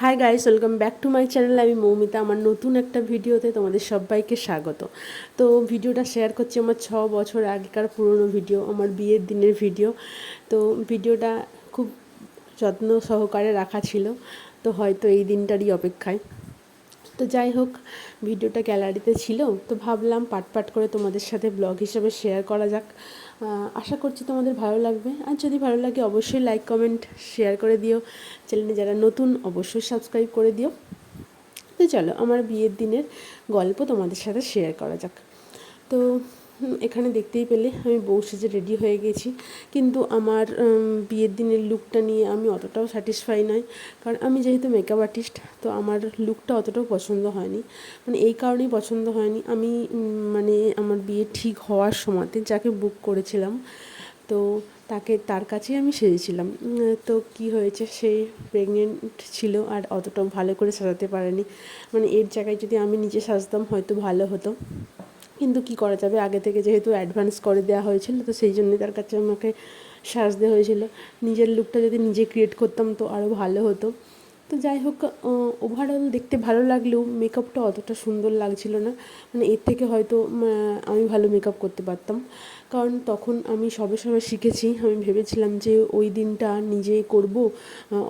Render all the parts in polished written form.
Hi guys, welcome back to my channel. আমি মৌমিতা। আমার নতুন একটা ভিডিওতে তোমাদের সবাইকে স্বাগত। তো ভিডিওটা শেয়ার করছি আমার 6 বছর আগেকার পুরনো ভিডিও, আমার বিয়ের দিনের ভিডিও। তো ভিডিওটা খুব যত্ন সহকারে রাখা ছিল, তো হয়তো এই দিনটারই অপেক্ষায়। তো যাই হোক, ভিডিওটা গ্যালারিতে ছিল, তো ভাবলাম পাট পাট করে তোমাদের সাথে ব্লগ হিসেবে শেয়ার করা যাক। আশা করছি তোমাদের ভালো লাগবে, আর যদি ভালো লাগে অবশ্যই লাইক কমেন্ট শেয়ার করে দিও। চ্যানেলে যারা নতুন অবশ্যই সাবস্ক্রাইব করে দিও। তো চলো আমার বিয়ের দিনের গল্প তোমাদের সাথে শেয়ার করা যাক। তো এখানে দেখতেই পেলে আমি বউ সেজে রেডি হয়ে গেছি, কিন্তু আমার বিয়ের দিনের লুকটা নিয়ে আমি অতটাও স্যাটিসফাই নই। কারণ আমি যেহেতু মেকআপ আর্টিস্ট, তো আমার লুকটা অতটাও পছন্দ হয়নি। মানে এই কারণেই পছন্দ হয়নি, আমি মানে আমার বিয়ে ঠিক হওয়ার সময়তে যাকে বুক করেছিলাম, তো তার কাছেই আমি সেজেছিলাম। তো কি হয়েছে, সে প্রেগনেন্ট ছিল আর অতটাও ভালো করে সাজাতে পারেনি। মানে এর জায়গায় যদি আমি নিজে সাজতাম হয়তো ভালো হতো, কিন্তু কি করা যাবে, আগে থেকে যেহেতু অ্যাডভান্স করে দেওয়া হয়েছিল, তো সেই জন্যই তার কাছে আমাকে সাজতে হয়েছিল। নিজের লুকটা যদি নিজে ক্রিয়েট করতাম তো আরও ভালো হতো। তো যাই হোক, ওভারঅল দেখতে ভালো লাগলেও মেকআপটা অতটা সুন্দর লাগছিল না। মানে এর থেকে হয়তো আমি ভালো মেকআপ করতে পারতাম। কারণ তখন আমি সবে সবে শিখেছি, আমি ভেবেছিলাম যে ওই দিনটা নিজে করব,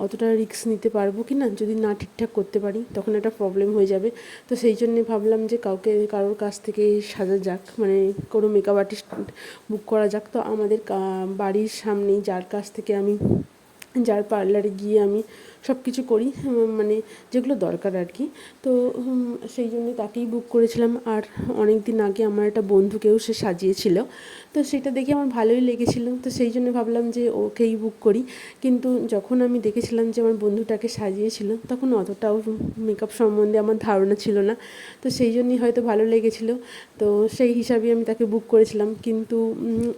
অতটা রিস্ক নিতে পারবো কি না, যদি না ঠিকঠাক করতে পারি তখন একটা প্রবলেম হয়ে যাবে। তো সেই জন্যে ভাবলাম যে কারোর কাছ থেকে সাজা যাক, মানে কোনো মেকআপ আর্টিস্ট বুক করা যাক। তো আমাদের বাড়ির সামনেই যার পার্লারে গিয়ে আমি সব কিছু করি, মানে যেগুলো দরকার আর কি। তো সেই জন্য তাকেই বুক করেছিলাম। আর অনেক দিন আগে আমার একটা বন্ধুকেও সে সাজিয়েছিল, তো সেটা দেখে আমার ভালোই লেগেছিলো, তো সেই জন্য ভাবলাম যে ওকেই বুক করি। কিন্তু যখন আমি দেখেছিলাম যে আমার বন্ধুটাকে সাজিয়েছিল, তখন অতটাও মেকআপ সম্বন্ধে আমার ধারণা ছিল না, তো সেই জন্যই হয়তো ভালো লেগেছিলো। তো সেই হিসাবে আমি তাকে বুক করেছিলাম, কিন্তু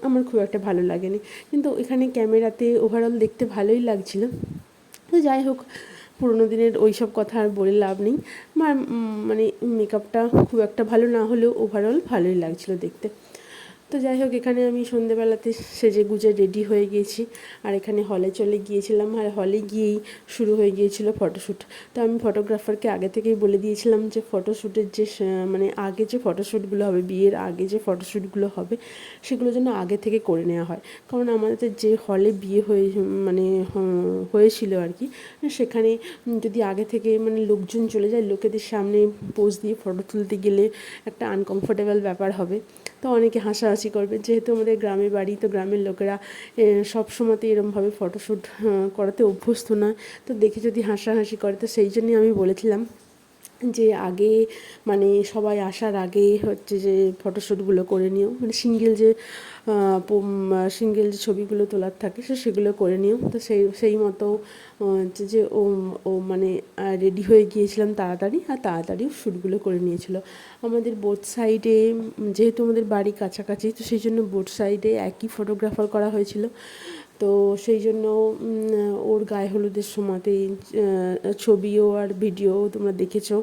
আমার খুব একটা ভালো লাগেনি। কিন্তু এখানে ক্যামেরাতে ওভারঅল দেখতে ভালোই লাগছিলো। তো যাই হোক, পুরোনো দিনের ওই সব কথা আর বলে লাভ নেই। মানে মেকআপটা খুব একটা ভালো না হলেও ওভারঅল ভালোই লাগছিলো দেখতে। তো যাই হোক, এখানে আমি সন্ধেবেলাতে সেজে গুজে রেডি হয়ে গিয়েছি, আর এখানে হলে চলে গিয়েছিলাম, আর হলে গিয়েই শুরু হয়ে গিয়েছিল ফটোশ্যুট। তো আমি ফটোগ্রাফারকে আগে থেকেই বলে দিয়েছিলাম যে ফটোশ্যুটের যে মানে আগে যে ফটোশ্যুটগুলো হবে, বিয়ের আগে যে ফটোশ্যুটগুলো হবে সেগুলো যেন আগে থেকে করে নেওয়া হয়। কারণ আমাদের যে হলে বিয়ে মানে হয়েছিল আর কি, সেখানে যদি আগে থেকে মানে লোকজন চলে যায়, লোকেদের সামনে পোজ দিয়ে ফটো তুলতে গেলে একটা আনকমফোর্টেবল ব্যাপার হবে। তো অনেকে হাসাহাসি করবে, যেহেতু আমাদের গ্রামের বাড়ি, তো গ্রামের লোকেরা সব সময়তে এরমভাবে ফটোশ্যুট করাতে অভ্যস্ত নয়। তো দেখে যদি হাসাহাসি করে, তো সেই জন্যই আমি বলেছিলাম যে আগে মানে সবাই আসার আগে হচ্ছে যে ফটোশ্যুটগুলো করে নিও, মানে সিঙ্গেল যে ছবিগুলো তোলার থাকে সেগুলো করে নিও। তো সেই মতো হচ্ছে যে ও মানে রেডি হয়ে গিয়েছিলাম তাড়াতাড়ি, আর তাড়াতাড়ি শ্যুটগুলো করে নিয়েছিল। আমাদের বোথ সাইডে, যেহেতু আমাদের বাড়ি কাছাকাছি, তো সেই জন্য বোথ সাইডে একই ফটোগ্রাফার করা হয়েছিল। তো সেই জন্য ওর গায়ে হলুদের সময়তেই ছবিও আর ভিডিও তোমরা দেখেছো।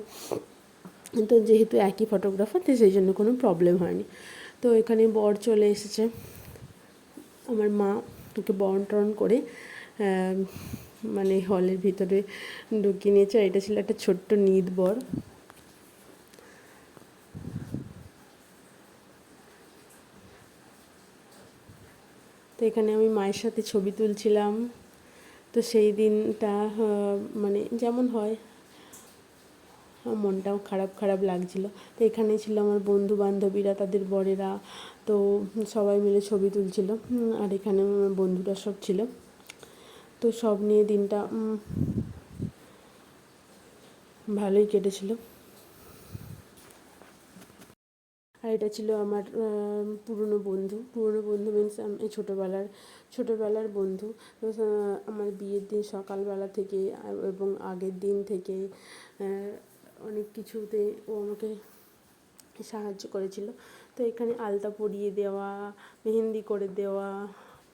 তো যেহেতু একই ফটোগ্রাফার, তো সেই জন্য কোনো প্রবলেম হয়নি। তো এখানে বর চলে এসেছে, আমার মা ওকে বরণ টরণ করে মানে হলের ভিতরে ঢুকিয়ে নিয়েছে। এটা ছিল একটা ছোট্ট নিদ বর। তো এখানে আমি মায়ের সাথে ছবি তুলছিলাম। তো সেই দিনটা মানে যেমন হয়, মনটাও খারাপ খারাপ লাগছিলো। তো এখানে ছিল আমার বন্ধু বান্ধবীরা, তাদের বরেরা, তো সবাই মিলে ছবি তুলছিল। আর এখানে আমার বন্ধুরা সব ছিল। তো সব নিয়ে দিনটা ভালোই কেটেছিল। আর এটা ছিল আমার পুরনো বন্ধু মিনস ছোটোবেলার বন্ধু। তো আমার বিয়ের দিন সকালবেলা থেকে এবং আগের দিন থেকে অনেক কিছুতে ও আমাকে সাহায্য করেছিল। তো এখানে আলতা পরিয়ে দেওয়া, মেহেন্দি করে দেওয়া,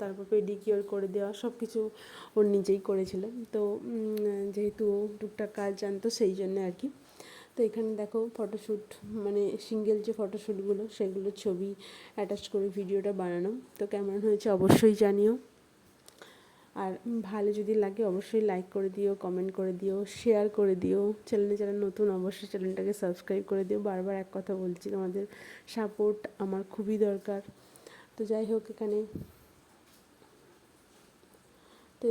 তারপর পেডিকিওর করে দেওয়া, সব কিছু ওর নিজেই করেছিল। তো যেহেতু ও টুকটাক কাজ জানতো, সেই জন্য আর কি। তো এখানে দেখো ফটোশ্যুট, মানে সিঙ্গেল যে ফটোশ্যুটগুলো সেগুলোর ছবি অ্যাটাচ করে ভিডিওটা বানানো। তো কেমন হয়েছে অবশ্যই জানিও। আর ভালো যদি লাগে অবশ্যই লাইক করে দিও, কমেন্ট করে দিও, শেয়ার করে দিও। চ্যানেলে যারা নতুন অবশ্যই চ্যানেলটাকে সাবস্ক্রাইব করে দিও। বারবার এক কথা বলছি, তোমাদের সাপোর্ট আমার খুবই দরকার। তো যাই হোক,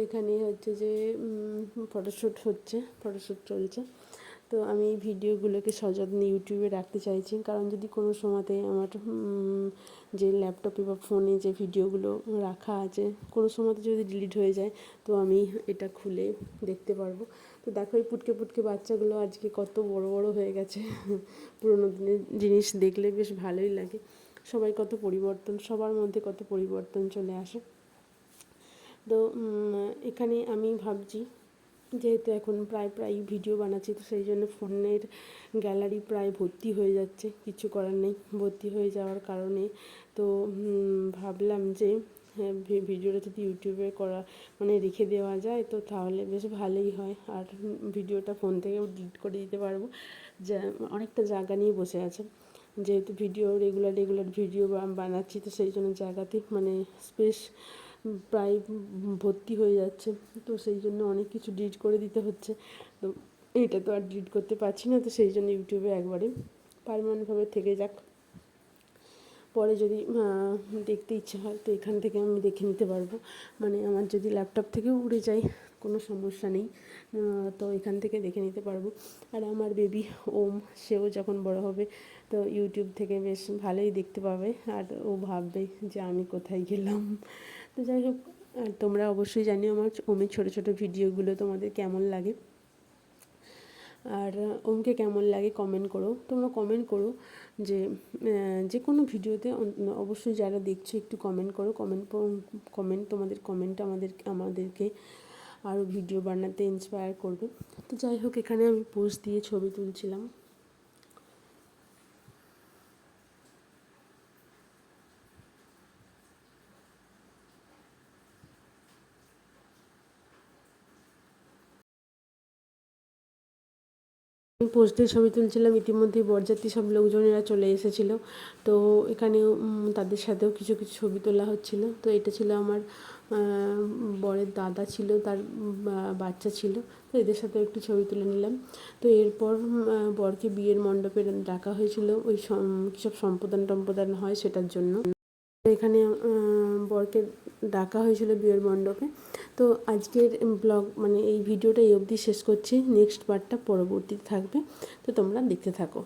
এখানে হচ্ছে যে ফটোশ্যুট চলছে। তো আমি এই ভিডিওগুলোকে সযত্নে ইউটিউবে রাখতে চাইছি, কারণ যদি কোনো সময়তে আমার যে ল্যাপটপে বা ফোনে যে ভিডিওগুলো রাখা আছে কোনো সময়তে যদি ডিলিট হয়ে যায়, তো আমি এটা খুলে দেখতে পারবো। তো দেখো এই পুটকে পুটকে বাচ্চাগুলো আজকে কত বড় বড় হয়ে গেছে। পুরোনো দিনের জিনিস দেখলে বেশ ভালোই লাগে। সবার মধ্যে কত পরিবর্তন চলে আসে। তো এখানে আমি ভাবছি, যেহেতু এখন প্রায় ভিডিও বানাচ্ছি, তো সেই জন্য ফোনের গ্যালারি প্রায় ভর্তি হয়ে যাচ্ছে। কিছু করার নেই, ভর্তি হয়ে যাওয়ার কারণে তো ভাবলাম যে হ্যাঁ, ভিডিওটা যদি ইউটিউবে রেখে দেওয়া যায়, তো তাহলে বেশ ভালোই হয়। আর ভিডিওটা ফোন থেকেও ডিলিট করে দিতে পারবো। যা অনেকটা জায়গা নিয়ে বসে আছে, যেহেতু রেগুলার ভিডিও বানাচ্ছি, তো সেই জন্য জায়গাতে স্পেস প্রায় ভর্তি হয়ে যাচ্ছে। তো সেই জন্য অনেক কিছু ডিলিট করে দিতে হচ্ছে। তো এটা তো আর ডিলিট করতে পারছি না, তো সেই জন্য ইউটিউবে একবারে পার্মানেন্টভাবে থেকে যাক। পরে যদি দেখতে ইচ্ছে হয়, তো এখান থেকে আমি দেখে নিতে পারবো। আমার যদি ল্যাপটপ থেকেও উড়ে যায়, কোনো সমস্যা নেই, তো এখান থেকে দেখে নিতে পারবো। আর আমার বেবি ওম, সেও যখন বড় হবে, তো ইউটিউব থেকে বেশ ভালোই দেখতে পাবে, আর ও ভাববে যে আমি কোথায় গেলাম। তো যাই হোক, তোমরা অবশ্যই জানিও আমার ওমের ছোটো ছোটো ভিডিওগুলো তোমাদের কেমন লাগে, আর ওমকে কেমন লাগে তোমরা কমেন্ট করো। যে কোনো ভিডিওতে অবশ্যই যারা দেখছো একটু কমেন্ট করো। তোমাদের কমেন্ট আমাদেরকে আরও ভিডিও বানাতে ইন্সপায়ার করবে। তো যাই হোক, এখানে আমি পোজ দিয়ে ছবি তুলছিলাম। আমি পোজ দিয়ে ছবি তুলছিলাম, ইতিমধ্যেই বরযাত্রী সব লোকজনেরা চলে এসেছিলো। তো এখানেও তাদের সাথেও কিছু কিছু ছবি তোলা হচ্ছিল। তো এটা ছিল আমার বরের দাদা ছিল, তার বাচ্চা ছিল, তো এদের সাথেও একটু ছবি তুলে নিলাম। তো এরপর বরকে বিয়ের মণ্ডপে ডাকা হয়েছিল, ওই সব সম্প্রদান হয় সেটার জন্য। এখানে বরকে ডাকা হয়েছিল বিয়ের মণ্ডপে। তো আজকের ব্লগ এই ভিডিওটা এই অবধি শেষ করছি। নেক্সট পার্টটা পরবর্তীতে থাকবে, তো তোমরা দেখতে থাকো।